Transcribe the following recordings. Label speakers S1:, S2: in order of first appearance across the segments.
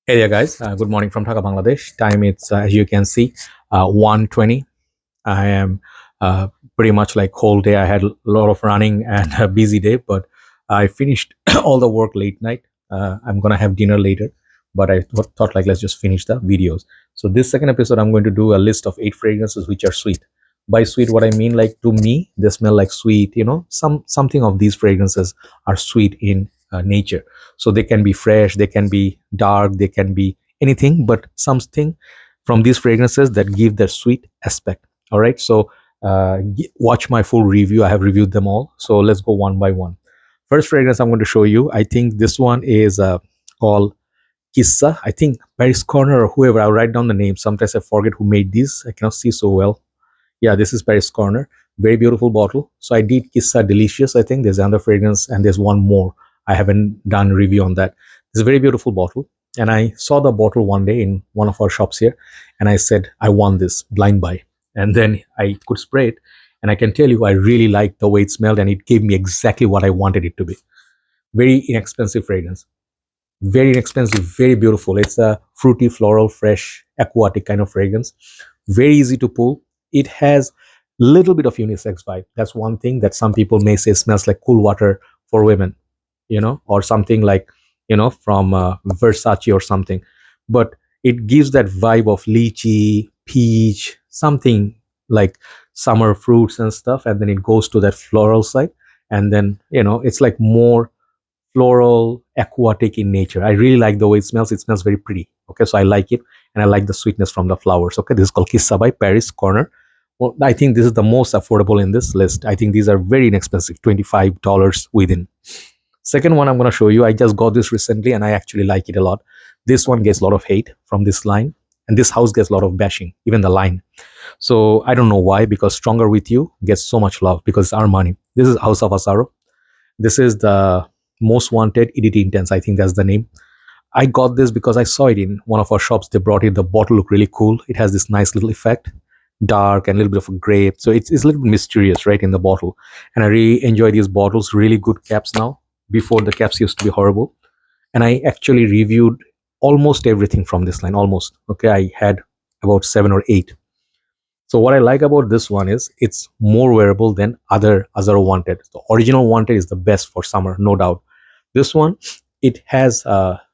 S1: Hey there, guys. Good morning from Dhaka, Bangladesh. Time it's as you can see, 1:20. I am pretty much like whole day. I had a lot of running and a busy day, but I finished all the work late night. I'm gonna have dinner later, but I thought like let's just finish the videos. So this second episode, I'm going to do a list of 8 fragrances which are sweet. By sweet, what I mean like to me, they smell like sweet. Something of these fragrances are sweet in nature. So they can be fresh, they can be dark, they can be anything, but something from these fragrances that give their sweet aspect. All right, so watch my full review. I have reviewed them all, so let's go one by one. First fragrance I'm going to show you, I think this one is called Kissa. I think Paris Corner or whoever. I'll write down the name. Sometimes I forget who made these. I cannot see so well. Yeah, this is Paris Corner. Very beautiful bottle. So I did Kissa Delicious. I think there's another fragrance and there's one more. I haven't done a review on that. It's a very beautiful bottle. And I saw the bottle one day in one of our shops here. And I said, I want this blind buy. And then I could spray it. And I can tell you, I really liked the way it smelled. And it gave me exactly what I wanted it to be. Very inexpensive fragrance. Very inexpensive, very beautiful. It's a fruity, floral, fresh, aquatic kind of fragrance. Very easy to pull. It has little bit of unisex vibe. That's one thing that some people may say smells like cool water for women, or something like, from Versace or something. But it gives that vibe of lychee, peach, something like summer fruits and stuff. And then it goes to that floral side. And then, it's like more floral, aquatic in nature. I really like the way it smells. It smells very pretty. Okay, so I like it, and I like the sweetness from the flowers. Okay, this is called Kissa by Paris Corner. Well, I think this is the most affordable in this list. I think these are very inexpensive, $25 within. Second one I'm going to show you. I just got this recently, and I actually like it a lot. This one gets a lot of hate from this line, and this house gets a lot of bashing, even the line. So I don't know why, because Stronger With You gets so much love because it's our money. This is House of Azzaro. This is the most wanted EDT Intense. I think that's the name. I got this because I saw it in one of our shops. They brought it. The bottle looked really cool. It has this nice little effect, dark and a little bit of a grape. So it's a little bit mysterious, right, in the bottle. And I really enjoy these bottles. Really good caps now. Before, the caps used to be horrible. And I actually reviewed almost everything from this line. Almost. Okay, I had about 7 or 8. So what I like about this one is it's more wearable than other Azzaro Wanted. The original Wanted is the best for summer, no doubt. This one, it has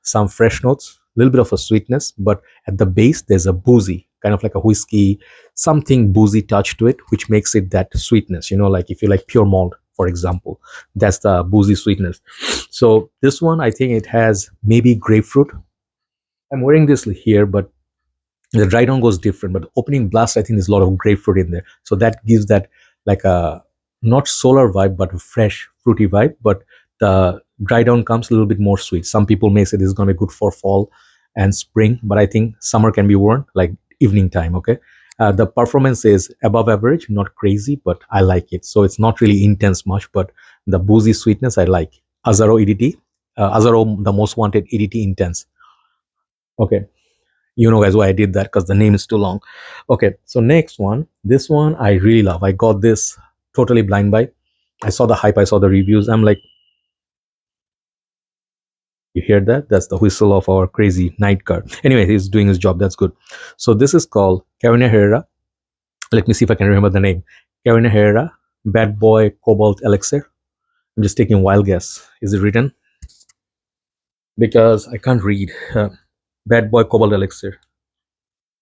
S1: some fresh notes, a little bit of a sweetness, but at the base there's a boozy, kind of like a whiskey, something boozy touch to it, which makes it that sweetness. Like if you like pure malt, for example, that's the boozy sweetness. So this one, I think it has maybe grapefruit. I'm wearing this here, but the dry down goes different, but the opening blast, I think there's a lot of grapefruit in there, so that gives that like a not solar vibe but a fresh fruity vibe. But the dry down comes a little bit more sweet. Some people may say this is going to be good for fall and spring, but I think summer can be worn like evening time. Okay, the performance is above average, not crazy, but I like it. So it's not really intense much, but the boozy sweetness I like. Azzaro EDT, Azzaro, the most wanted EDT Intense. Okay, guys, why I did that, because the name is too long. Okay, so next one, this one I really love. I got this totally blind buy. I saw the hype, I saw the reviews. I'm like, you hear that? That's the whistle of our crazy night car. Anyway, he's doing his job. That's good. So this is called Herrera. Let me see if I can remember the name. Herrera Bad Boy Cobalt Elixir. I'm just taking a wild guess. Is it written? Because I can't read. Bad Boy Cobalt Elixir.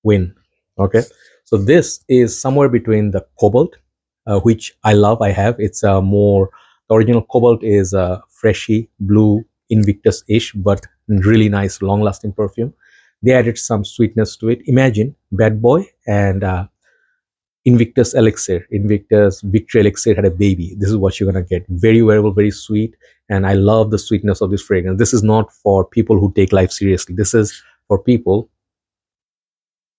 S1: Win. Okay, so this is somewhere between the Cobalt, which I love. I have. It's more, the original Cobalt is freshy blue Invictus-ish, but really nice long lasting perfume. They added some sweetness to it. Imagine Bad Boy and Invictus Elixir, Invictus Victory Elixir had a baby. This is what you're gonna get. Very wearable, very sweet, and I love the sweetness of this fragrance. This is not for people who take life seriously. This is for people.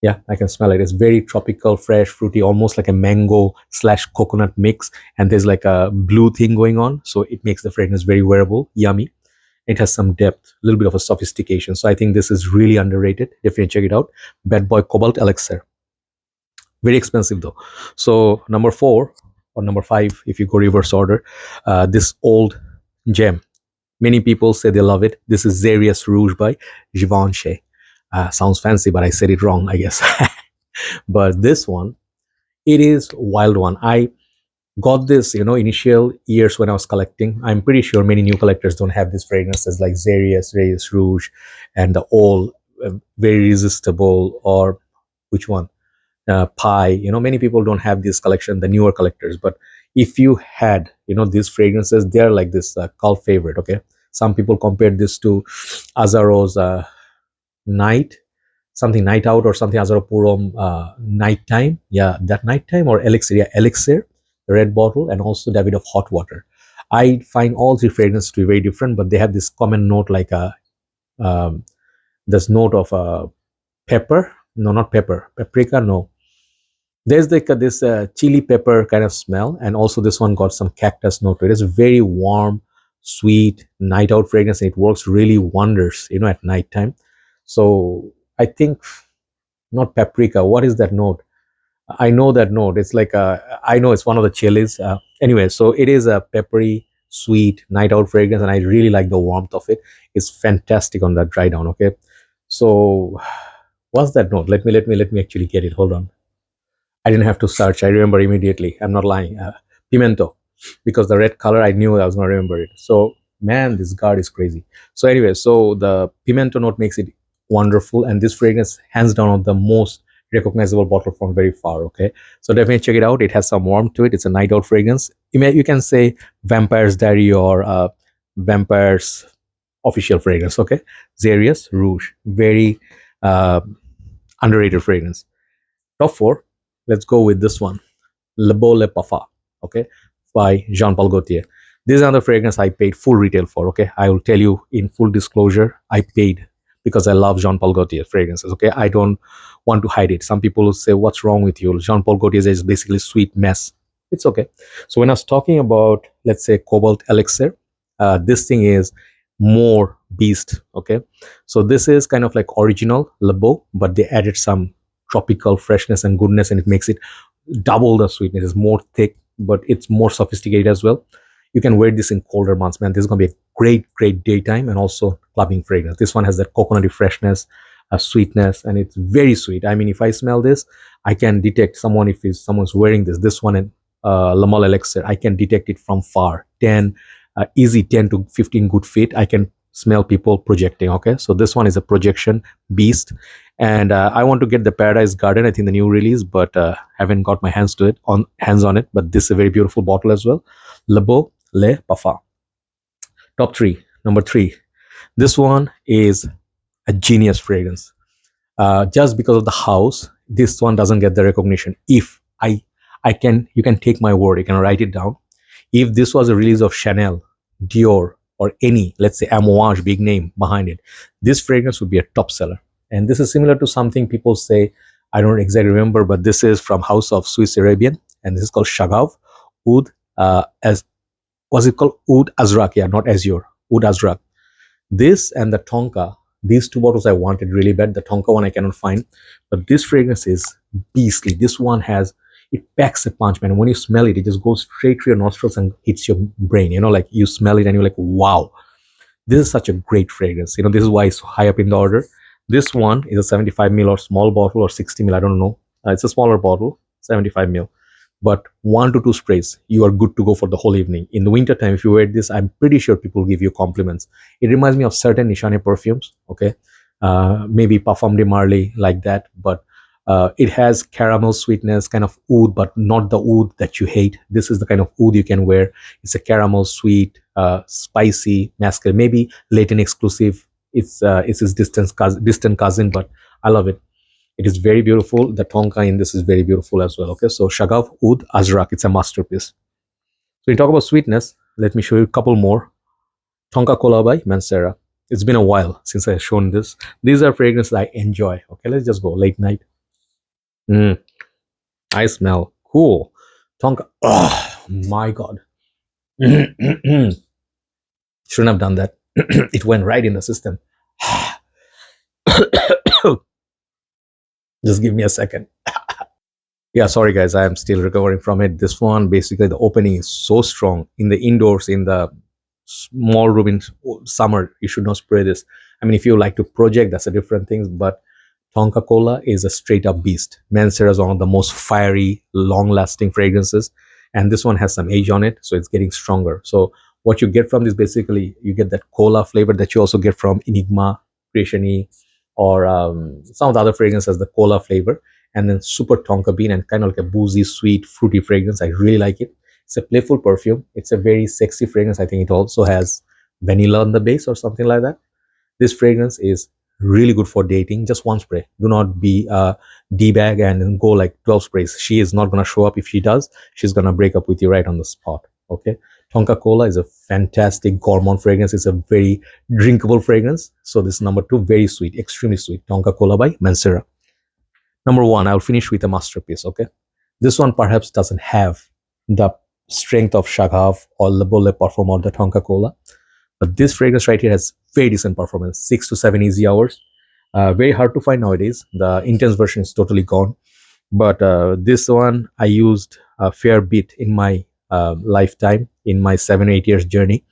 S1: Yeah, I can smell it. It's very tropical, fresh, fruity, almost like a mango slash coconut mix. And there's like a blue thing going on. So it makes the fragrance very wearable, yummy. It has some depth, a little bit of a sophistication. So I think this is really underrated. Definitely check it out. Bad Boy Cobalt Elixir. Very expensive though. So number 4 or number 5, if you go reverse order, this old gem. Many people say they love it. This is Xeryus Rouge by Givenchy. Sounds fancy, but I said it wrong, I guess. But this one, it is wild one. I got this, initial years when I was collecting. I'm pretty sure many new collectors don't have these fragrances like Xeryus, Rouge, and the all very irresistible, or which one? Pie. Many people don't have this collection, the newer collectors. But if you had, these fragrances, they're like this cult favorite. Okay, some people compared this to Azzaro's Night, something Night Out, or something Azzaro Purom Nighttime. Yeah, that Nighttime, or Elixir. Yeah, Elixir, the red bottle, and also David of Hot Water. I find all three fragrances to be very different, but they have this common note, like a this note of pepper. No, not pepper. Paprika. No, there's like this chili pepper kind of smell, and also this one got some cactus note to it. It's very warm, sweet night out fragrance, and it works really wonders, at nighttime. So I think, not paprika. What is that note? I know that note. It's like I know it's one of the chilies. Anyway, so it is a peppery, sweet night out fragrance, and I really like the warmth of it. It's fantastic on that dry down. Okay, so what's that note? Let me actually get it. Hold on. I didn't have to search. I remember immediately. I'm not lying. Pimento, because the red color, I knew I was going to remember it. So, man, this guard is crazy. So, anyway, so the pimento note makes it wonderful. And this fragrance, hands down, of the most recognizable bottle from very far. Okay. So, definitely check it out. It has some warmth to it. It's a night out fragrance. You can say Vampire's Diary, or Vampire's official fragrance. Okay. Xeryus Rouge. Very underrated fragrance. Top four, let's go with this one, Le Beau Le Parfum, okay, by Jean-Paul Gaultier. This is another fragrance I paid full retail for, okay. I will tell you in full disclosure, I paid because I love Jean-Paul Gaultier fragrances, okay. I don't want to hide it. Some people will say, what's wrong with you? Jean-Paul Gaultier is basically sweet mess. It's okay. So when I was talking about, let's say, Cobalt Elixir, this thing is more beast, okay. So this is kind of like original Le Beau, but they added some tropical freshness and goodness, and it makes it double the sweetness. It's more thick, but it's more sophisticated as well. You can wear this in colder months, man. This is going to be a great daytime and also clubbing fragrance. This one has that coconutty freshness, a sweetness, and it's very sweet. I mean, if I smell this, I can detect someone, if someone's wearing this one in Le Male Elixir, I can detect it from far. 10 easy 10 to 15 good feet, I can smell people projecting. Okay, so this one is a projection beast, and I want to get the Paradise Garden, I think the new release, but haven't got my hands on it. But this is a very beautiful bottle as well. Le Beau Le Parfum. Top three. Number three, this one is a genius fragrance. Just because of the house, this one doesn't get the recognition. If you can take my word, you can write it down. If this was a release of Chanel, Dior, or any, let's say, Amouage big name behind it, this fragrance would be a top seller. And this is similar to something people say, I don't exactly remember, but this is from House of Swiss Arabian, and this is called Shaghaf Oud, as was it called Oud Azraq? Yeah, not Azure, Oud Azraq. This and the Tonka, these two bottles I wanted really bad. The Tonka one I cannot find, but this fragrance is beastly. This one has, it packs a punch, man. When you smell it, it just goes straight to your nostrils and hits your brain. Like you smell it and you're like, wow, this is such a great fragrance. This is why it's high up in the order. This one is a 75 ml or small bottle, or 60 ml, I don't know. It's a smaller bottle, 75 ml. But 1 to 2 sprays, you are good to go for the whole evening. In the winter time, if you wear this, I'm pretty sure people give you compliments. It reminds me of certain Nishane perfumes, okay? Maybe Parfum de Marly, like that, but it has caramel sweetness, kind of oud, but not the oud that you hate. This is the kind of oud you can wear. It's a caramel sweet, spicy, masculine, maybe Latin exclusive. It's his distant cousin, but I love it. It is very beautiful. The Tonka in this is very beautiful as well. Okay, so Shaghaf Oud Azraq, it's a masterpiece. So you talk about sweetness. Let me show you a couple more. Tonka Cola by Mancera. It's been a while since I've shown this. These are fragrances I enjoy. Okay, let's just go late night. I smell cool. Tonka. Oh my god. Shouldn't have done that. It went right in the system. Just give me a second. Yeah, sorry guys, I am still recovering from it. This one, basically, the opening is so strong. In the indoors, in the small room in summer, you should not spray this. I mean, if you like to project, that's a different thing, but Tonka Cola is a straight up beast. Mancera is one of the most fiery, long lasting fragrances, and this one has some age on it, so it's getting stronger. So what you get from this, basically you get that cola flavor that you also get from Enigma, Creation E, or some of the other fragrances, the cola flavor, and then super tonka bean and kind of like a boozy, sweet, fruity fragrance. I really like it. It's a playful perfume. It's a very sexy fragrance. I think it also has vanilla on the base or something like that. This fragrance is really good for dating. Just one spray. Do not be a d-bag and go like 12 sprays. She is not going to show up. If she does, she's going to break up with you right on the spot. Okay. Tonka Cola is a fantastic gourmand fragrance. It's a very drinkable fragrance. So this is number 2, very sweet, extremely sweet. Tonka Cola by Mancera. Number 1, I'll finish with a masterpiece. Okay. This one perhaps doesn't have the strength of Shaghaf or Le Beau Parfum or the Tonka Cola, but this fragrance right here has very decent performance, 6 to 7 easy hours. Very hard to find nowadays. The intense version is totally gone. But this one I used a fair bit in my lifetime, in my 7-8 years journey.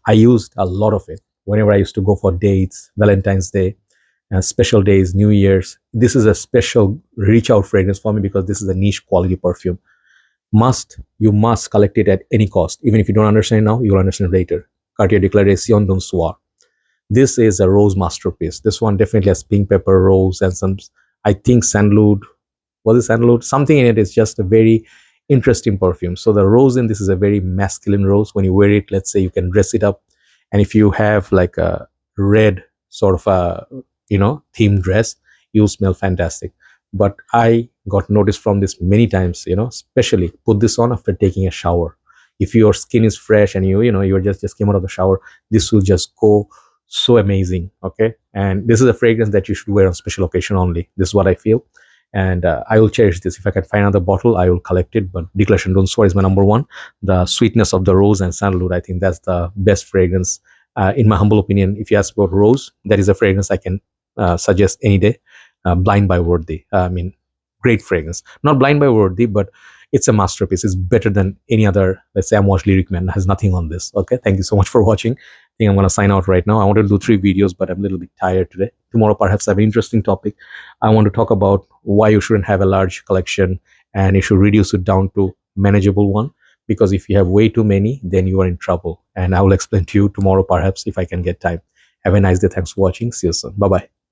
S1: I used a lot of it whenever I used to go for dates, Valentine's Day, special days, New Year's. This is a special reach out fragrance for me because this is a niche quality perfume. You must collect it at any cost. Even if you don't understand now, you'll understand later. Cartier Declaration d'un Soir. This is a rose masterpiece. This one definitely has pink pepper, rose, and some, I think, sandalwood. Was it sandalwood? Something in it is just a very interesting perfume. So the rose in this is a very masculine rose. When you wear it, let's say you can dress it up. And if you have like a red sort of a, themed dress, you smell fantastic. But I got noticed from this many times, especially put this on after taking a shower. If your skin is fresh and you're just came out of the shower, this will just go so amazing. Okay. And this is a fragrance that you should wear on special occasion only. This is what I feel. And I will cherish this. If I can find another bottle, I will collect it. But Declaration d'un Soir is my number 1. The sweetness of the rose and sandalwood, I think that's the best fragrance. In my humble opinion, if you ask about rose, that is a fragrance I can suggest any day. Blind by Worthy. Great fragrance. Not blind by Worthy, but it's a masterpiece. It's better than any other, let's say, Amwash Lyric Man. Has nothing on this. Okay, thank you so much for watching. I think I'm going to sign out right now. I wanted to do 3 videos, but I'm a little bit tired today. Tomorrow, perhaps I have an interesting topic. I want to talk about why you shouldn't have a large collection and you should reduce it down to manageable one. Because if you have way too many, then you are in trouble. And I will explain to you tomorrow, perhaps, if I can get time. Have a nice day. Thanks for watching. See you soon. Bye-bye.